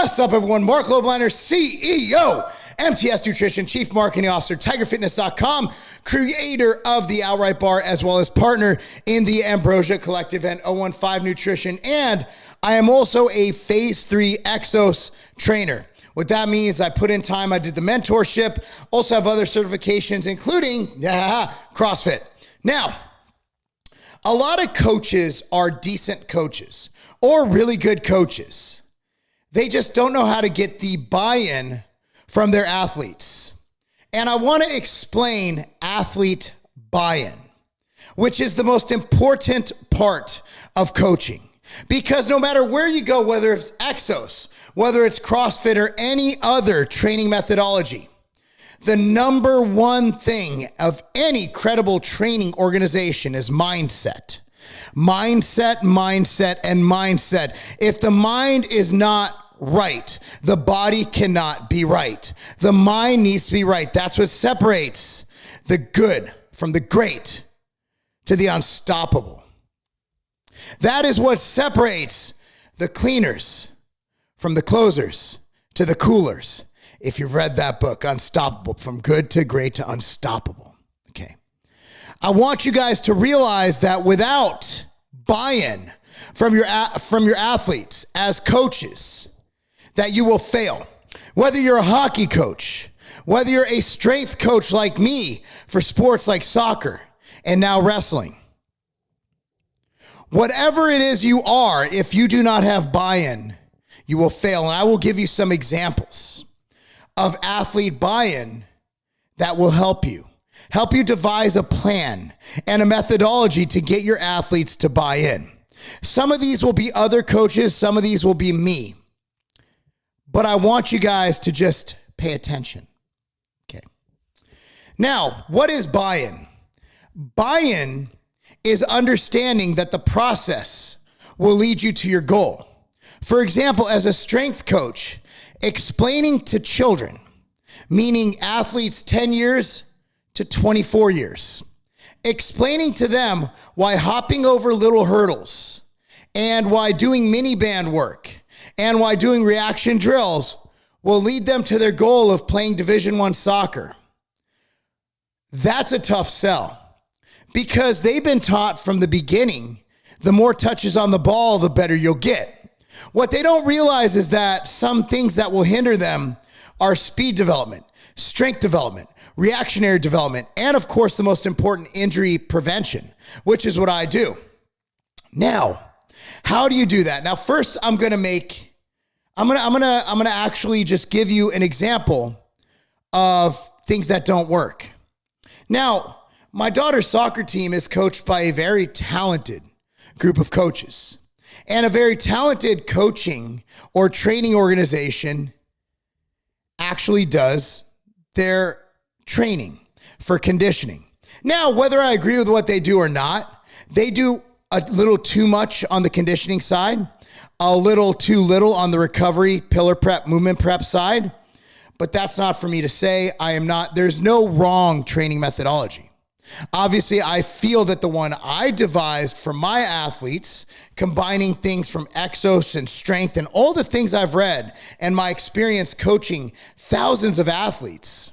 What's up, everyone? Marc Lobliner, CEO, MTS Nutrition, Chief Marketing Officer, TigerFitness.com, creator of the Outright Bar, as well as partner in the Ambrosia Collective and 015 Nutrition. And I am also a Phase 3 Exos trainer. What that means, I put in time, I did the mentorship, also have other certifications, including CrossFit. Now, a lot of coaches are decent coaches or really good coaches. They just don't know how to get the buy-in from their athletes. And I want to explain athlete buy-in, which is the most important part of coaching. Because no matter where you go, whether it's Exos, whether it's CrossFit or any other training methodology, the number one thing of any credible training organization is mindset. Mindset, mindset, and mindset. If the mind is not right, the body cannot be right. The mind needs to be right. That's what separates the good from the great to the unstoppable. That is what separates the cleaners from the closers to the coolers. If you've read that book, Unstoppable, From Good to Great to Unstoppable. Okay. I want you guys to realize that without buy-in from your athletes as coaches, that you will fail. Whether you're a hockey coach, whether you're a strength coach like me for sports like soccer and now wrestling. Whatever it is you are, if you do not have buy-in, you will fail. And I will give you some examples of athlete buy-in that will help you devise a plan and a methodology to get your athletes to buy in. Some of these will be other coaches, some of these will be me. But I want you guys to just pay attention. Okay. Now, what is buy-in? Buy-in is understanding that the process will lead you to your goal. For example, as a strength coach, explaining to children, meaning athletes 10 years to 24 years, explaining to them why hopping over little hurdles and why doing mini band work and why doing reaction drills will lead them to their goal of playing Division I soccer. That's a tough sell because they've been taught from the beginning, the more touches on the ball, the better you'll get. What they don't realize is that some things that will hinder them are speed development, strength development, reactionary development, and of course, the most important, injury prevention, which is what I do. Now, how do you do that? Now, first, I'm gonna actually just give you an example of things that don't work. Now, my daughter's soccer team is coached by a very talented group of coaches. And a very talented coaching or training organization actually does their training for conditioning. Now, whether I agree with what they do or not, they do a little too much on the conditioning side, a little too little on the recovery, pillar prep, movement prep side. But that's not for me to say. There's no wrong training methodology. Obviously, I feel that the one I devised for my athletes, combining things from Exos and strength and all the things I've read and my experience coaching thousands of athletes,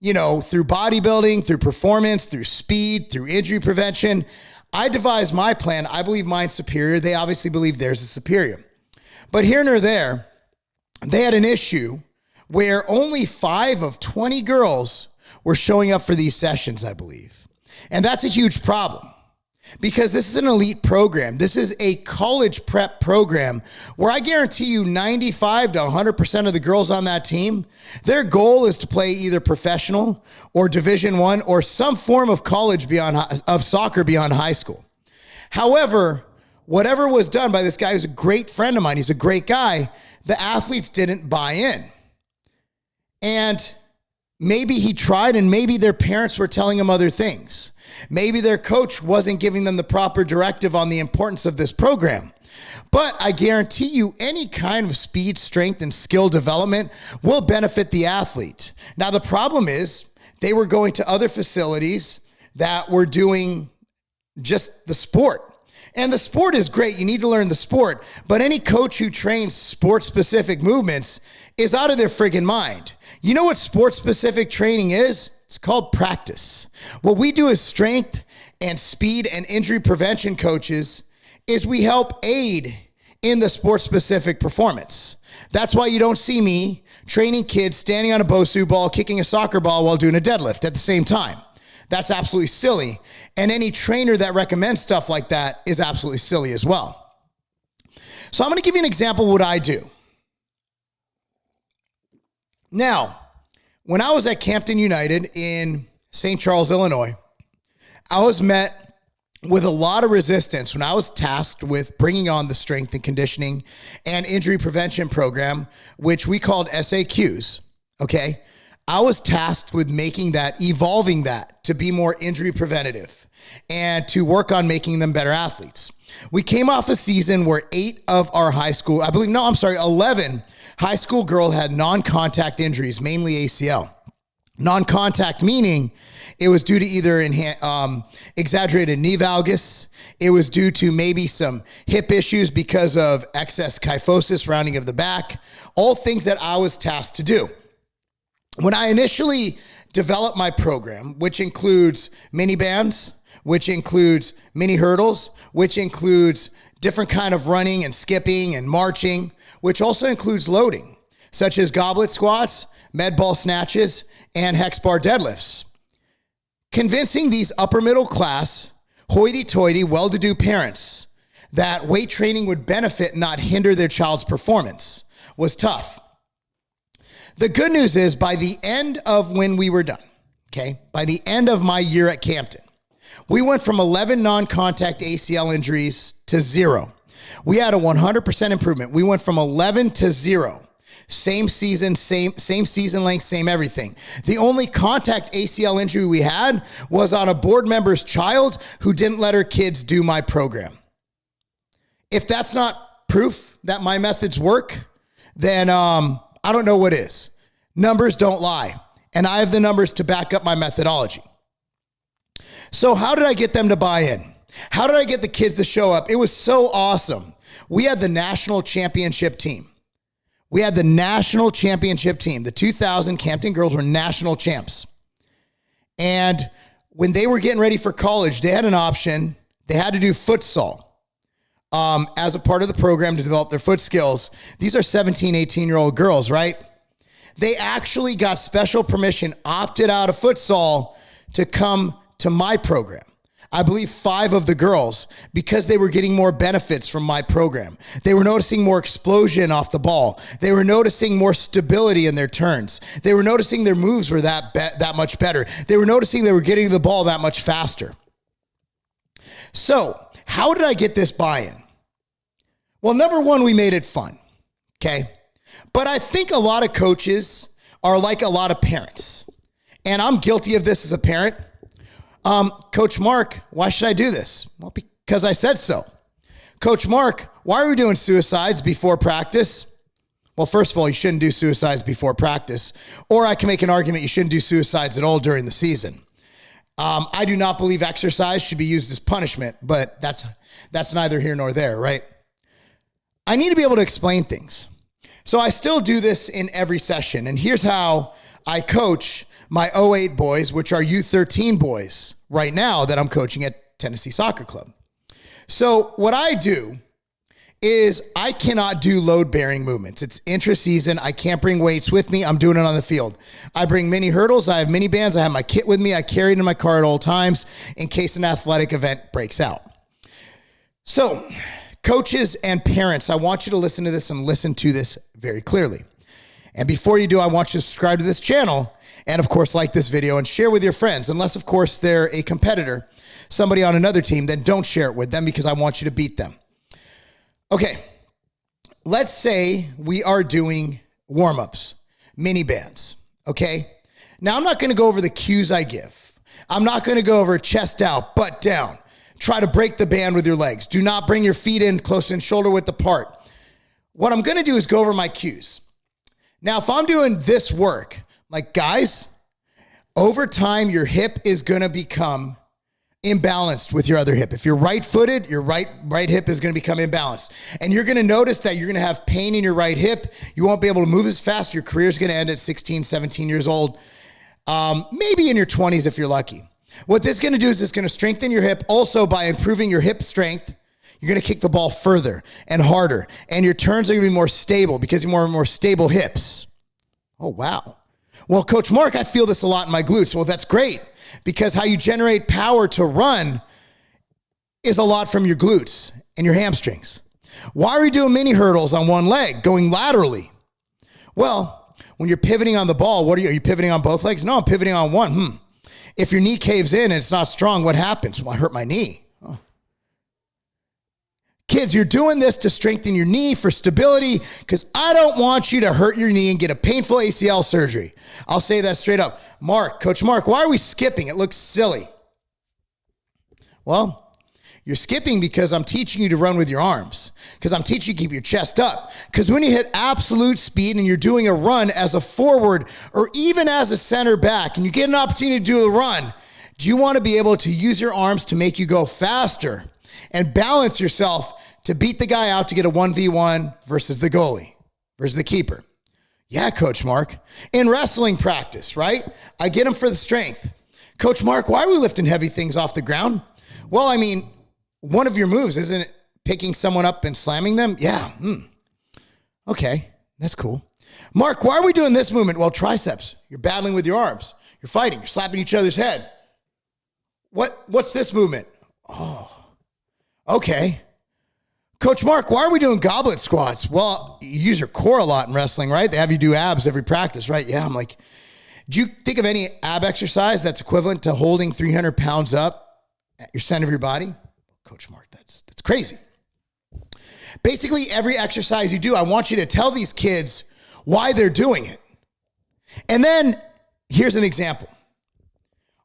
through bodybuilding, through performance, through speed, through injury prevention, I devised my plan. I believe mine's superior. They obviously believe theirs is superior. But here nor there, they had an issue where only 5 of 20 girls were showing up for these sessions, I believe. And that's a huge problem because this is an elite program. This is a college prep program where I guarantee you 95 to 100% of the girls on that team, their goal is to play either professional or Division I or some form of of soccer beyond high school. However, whatever was done by this guy who's a great friend of mine, he's a great guy, the athletes didn't buy in. And maybe he tried and maybe their parents were telling him other things. Maybe their coach wasn't giving them the proper directive on the importance of this program. But I guarantee you any kind of speed, strength, and skill development will benefit the athlete. Now, the problem is they were going to other facilities that were doing just the sport. And the sport is great. You need to learn the sport. But any coach who trains sport-specific movements is out of their friggin' mind. You know what sport-specific training is? It's called practice. What we do as strength and speed and injury prevention coaches is we help aid in the sport-specific performance. That's why you don't see me training kids standing on a Bosu ball, kicking a soccer ball while doing a deadlift at the same time. That's absolutely silly. And any trainer that recommends stuff like that is absolutely silly as well. So I'm going to give you an example of what I do. Now, when I was at Campton United in St. Charles, Illinois, I was met with a lot of resistance when I was tasked with bringing on the strength and conditioning and injury prevention program, which we called SAQs, okay? I was tasked with evolving that to be more injury preventative and to work on making them better athletes. We came off a season where 11 high school girls had non-contact injuries, mainly ACL. Non-contact meaning it was due to either exaggerated knee valgus. It was due to maybe some hip issues because of excess kyphosis, rounding of the back, all things that I was tasked to do. When I initially developed my program, which includes mini bands, which includes mini hurdles, which includes different kind of running and skipping and marching, which also includes loading, such as goblet squats, med ball snatches, and hex bar deadlifts. Convincing these upper middle class, hoity-toity, well-to-do parents that weight training would benefit and not hinder their child's performance was tough. The good news is by the end of when we were done, okay, by the end of my year at Campton, we went from 11 non-contact ACL injuries to 0. We had a 100% improvement. We went from 11 to 0. Same season, same season length, same everything. The only contact ACL injury we had was on a board member's child who didn't let her kids do my program. If that's not proof that my methods work, then I don't know what is. Numbers don't lie, and I have the numbers to back up my methodology. So how did I get them to buy in? How did I get the kids to show up? It was so awesome. We had the national championship team. The 2000 Campton girls were national champs. And when they were getting ready for college, they had an option. They had to do futsal as a part of the program to develop their foot skills. These are 17, 18-year-old girls, right? They actually got special permission, opted out of futsal to come to my program. I believe 5 of the girls, because they were getting more benefits from my program. They were noticing more explosion off the ball. They were noticing more stability in their turns. They were noticing their moves were that much better. They were noticing they were getting the ball that much faster. So how did I get this buy-in? Well, number one, we made it fun, okay? But I think a lot of coaches are like a lot of parents. And I'm guilty of this as a parent. Coach Marc, why should I do this? Well, because I said so. Coach Marc, why are we doing suicides before practice? Well, first of all, you shouldn't do suicides before practice. Or I can make an argument you shouldn't do suicides at all during the season. I do not believe exercise should be used as punishment, but that's neither here nor there, right? I need to be able to explain things. So I still do this in every session. And here's how I coach my 08 boys, which are U13 boys right now that I'm coaching at Tennessee Soccer Club. So what I do is I cannot do load-bearing movements. It's intra-season. I can't bring weights with me. I'm doing it on the field. I bring mini hurdles. I have mini bands. I have my kit with me. I carry it in my car at all times in case an athletic event breaks out. So coaches and parents, I want you to listen to this and listen to this very clearly. And before you do, I want you to subscribe to this channel and, of course, like this video and share with your friends. Unless, of course, they're a competitor, somebody on another team, then don't share it with them because I want you to beat them. Okay, let's say we are doing warm-ups, mini bands, okay? Now, I'm not going to go over the cues I give. I'm not going to go over chest out, butt down. Try to break the band with your legs. Do not bring your feet in close and shoulder width apart. What I'm going to do is go over my cues. Now, if I'm doing this work, like, guys, over time, your hip is going to become imbalanced with your other hip. If you're right-footed, your right hip is going to become imbalanced. And you're going to notice that you're going to have pain in your right hip. You won't be able to move as fast. Your career is going to end at 16, 17 years old, maybe in your 20s if you're lucky. What this is going to do is it's going to strengthen your hip. Also, by improving your hip strength, you're going to kick the ball further and harder, and your turns are going to be more stable because you have more stable hips. Oh, wow. Well, Coach Marc, I feel this a lot in my glutes. Well, that's great, because how you generate power to run is a lot from your glutes and your hamstrings. Why are we doing mini hurdles on one leg, going laterally? Well, when you're pivoting on the ball, are you pivoting on both legs? No, I'm pivoting on one. If your knee caves in and it's not strong, what happens? Well, I hurt my knee. Oh. Kids, you're doing this to strengthen your knee for stability, because I don't want you to hurt your knee and get a painful ACL surgery. I'll say that straight up. Coach Marc, why are we skipping? It looks silly. Well, you're skipping because I'm teaching you to run with your arms, because I'm teaching you to keep your chest up. Because when you hit absolute speed and you're doing a run as a forward or even as a center back and you get an opportunity to do a run, do you want to be able to use your arms to make you go faster and balance yourself to beat the guy out to get a 1v1 versus the goalie, versus the keeper? Yeah, Coach Marc. In wrestling practice, right? I get them for the strength. Coach Marc, why are we lifting heavy things off the ground? Well, I mean, one of your moves, isn't it picking someone up and slamming them? Yeah. Okay, that's cool. Marc, why are we doing this movement? Well, triceps. You're battling with your arms. You're fighting. You're slapping each other's head. What's this movement? Oh, okay. Coach Marc, why are we doing goblet squats? Well, you use your core a lot in wrestling, right? They have you do abs every practice, right? Yeah, I'm like, do you think of any ab exercise that's equivalent to holding 300 pounds up at your center of your body? Coach Marc, that's crazy. Basically, every exercise you do, I want you to tell these kids why they're doing it. And then here's an example.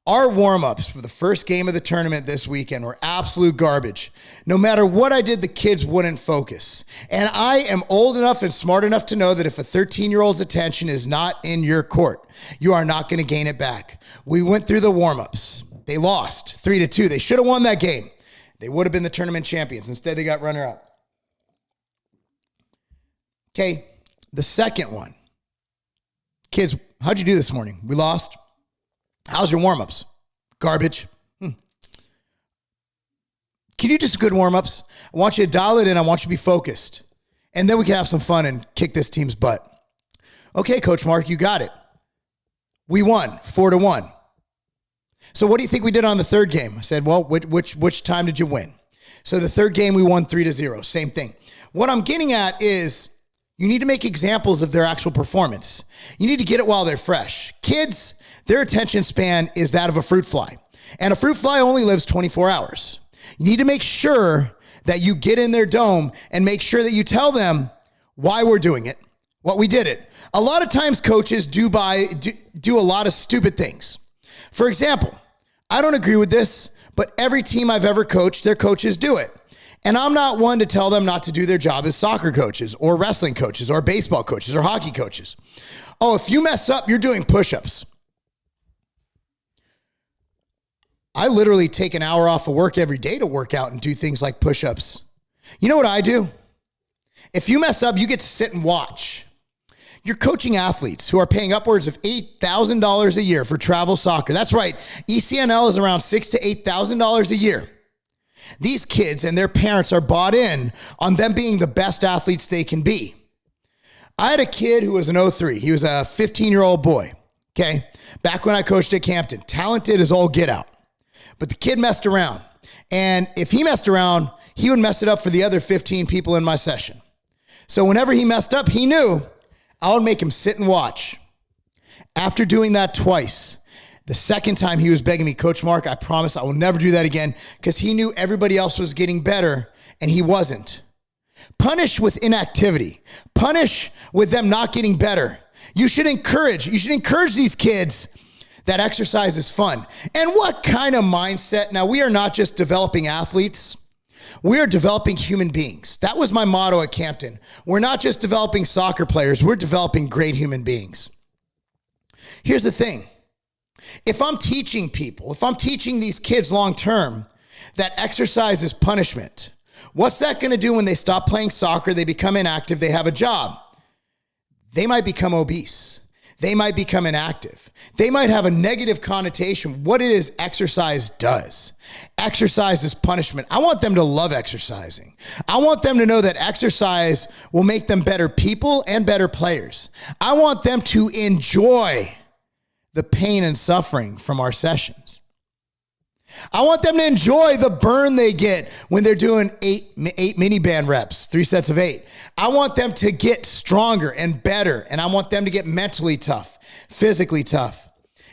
Our warm-ups for the first game of the tournament this weekend were absolute garbage. No matter what I did, the kids wouldn't focus. And I am old enough and smart enough to know that if a 13-year-old's attention is not in your court, you are not going to gain it back. We went through the warm-ups. They lost 3-2. They should have won that game. They would have been the tournament champions. Instead, they got runner-up. Okay, the second one. Kids, how'd you do this morning? We lost. How's your warm-ups? Garbage. Can you do some good warm-ups? I want you to dial it in. I want you to be focused. And then we can have some fun and kick this team's butt. Okay, Coach Marc, you got it. We won 4-1. So what do you think we did on the third game? I said, well, which time did you win? So the third game, we won 3-0. Same thing. What I'm getting at is you need to make examples of their actual performance. You need to get it while they're fresh. Kids, their attention span is that of a fruit fly. And a fruit fly only lives 24 hours. You need to make sure that you get in their dome and make sure that you tell them why we're doing it, what we did it. A lot of times coaches do a lot of stupid things. For example, I don't agree with this, but every team I've ever coached, their coaches do it. And I'm not one to tell them not to do their job as soccer coaches or wrestling coaches or baseball coaches or hockey coaches. Oh, if you mess up, you're doing push-ups. I literally take an hour off of work every day to work out and do things like push-ups. You know what I do? If you mess up, you get to sit and watch. You're coaching athletes who are paying upwards of $8,000 a year for travel soccer. That's right. ECNL is around $6,000 to $8,000 a year. These kids and their parents are bought in on them being the best athletes they can be. I had a kid who was an 03. He was a 15-year-old boy, okay? Back when I coached at Campton. Talented as all get out. But the kid messed around. And if he messed around, he would mess it up for the other 15 people in my session. So whenever he messed up, he knew I would make him sit and watch. After doing that twice, the second time he was begging me, Coach Marc, I promise I will never do that again, because he knew everybody else was getting better and he wasn't. Punish with inactivity. Punish with them not getting better. You should encourage these kids that exercise is fun. And what kind of mindset? Now, we are not just developing athletes. We are developing human beings. That was my motto at Campton. We're not just developing soccer players. We're developing great human beings. Here's the thing. If I'm teaching people, if I'm teaching these kids long term that exercise is punishment, what's that going to do when they stop playing soccer, they become inactive, they have a job? They might become obese. They might become inactive. They might have a negative connotation. What it is exercise does. Exercise is punishment. I want them to love exercising. I want them to know that exercise will make them better people and better players. I want them to enjoy the pain and suffering from our sessions. I want them to enjoy the burn they get when they're doing eight mini band reps, 3 sets of 8. I want them to get stronger and better, and I want them to get mentally tough, physically tough.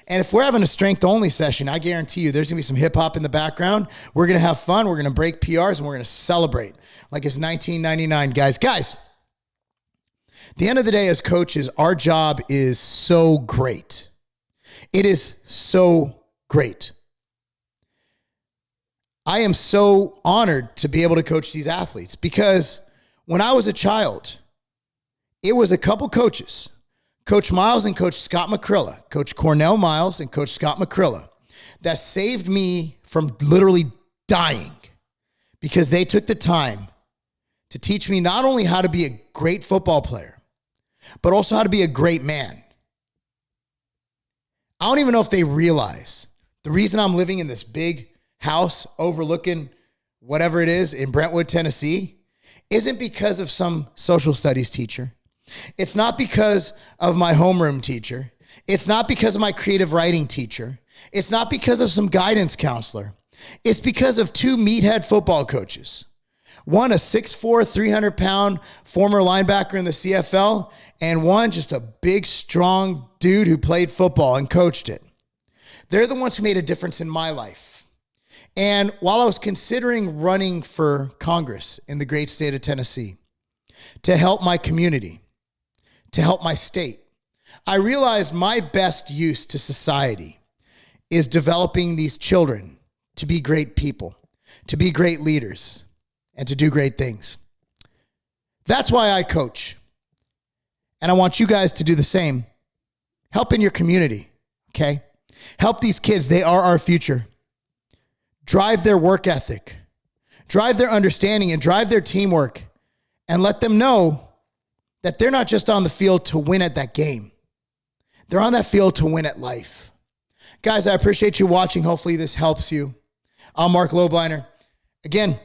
And if we're having a strength only session, I guarantee you there's gonna be some hip hop in the background. We're gonna have fun. We're gonna break PRs and we're gonna celebrate like it's 1999, guys. Guys, at the end of the day as coaches, our job is so great. It is so great. I am so honored to be able to coach these athletes because when I was a child, it was a couple coaches, Coach Miles and Coach Scott McCrilla, Coach Cornell Miles and Coach Scott McCrilla, that saved me from literally dying because they took the time to teach me not only how to be a great football player, but also how to be a great man. I don't even know if they realize the reason I'm living in this big house overlooking whatever it is in Brentwood, Tennessee, isn't because of some social studies teacher. It's not because of my homeroom teacher. It's not because of my creative writing teacher. It's not because of some guidance counselor. It's because of 2 meathead football coaches. One, a 6'4", 300-pound former linebacker in the CFL, and one, just a big, strong dude who played football and coached it. They're the ones who made a difference in my life. And while I was considering running for Congress in the great state of Tennessee to help my community, to help my state, I realized my best use to society is developing these children to be great people, to be great leaders, and to do great things. That's why I coach. And I want you guys to do the same. Help in your community, okay? Help these kids. They are our future. Drive their work ethic, drive their understanding, and drive their teamwork, and let them know that they're not just on the field to win at that game. They're on that field to win at life. Guys, I appreciate you watching. Hopefully this helps you. I'm Marc Lobliner. Again,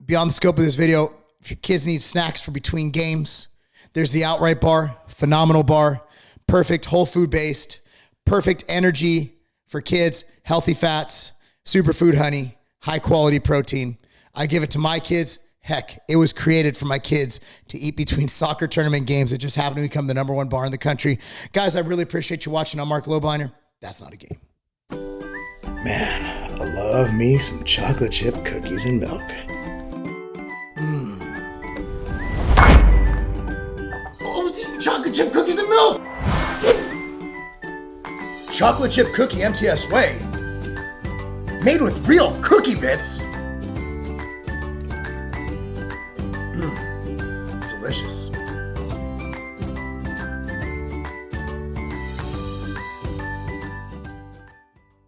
beyond the scope of this video, if your kids need snacks for between games, there's the Outright Bar, phenomenal bar, perfect whole food based, perfect energy for kids, healthy fats, superfood honey, high quality protein. I give it to my kids. Heck, it was created for my kids to eat between soccer tournament games. It just happened to become the #1 bar in the country. Guys, I really appreciate you watching. I'm Marc Lobliner. That's not a game. Man, I love me some chocolate chip cookies and milk. Oh, I was eating chocolate chip cookies and milk. Chocolate chip cookie MTS way. Made with real cookie bits. Delicious.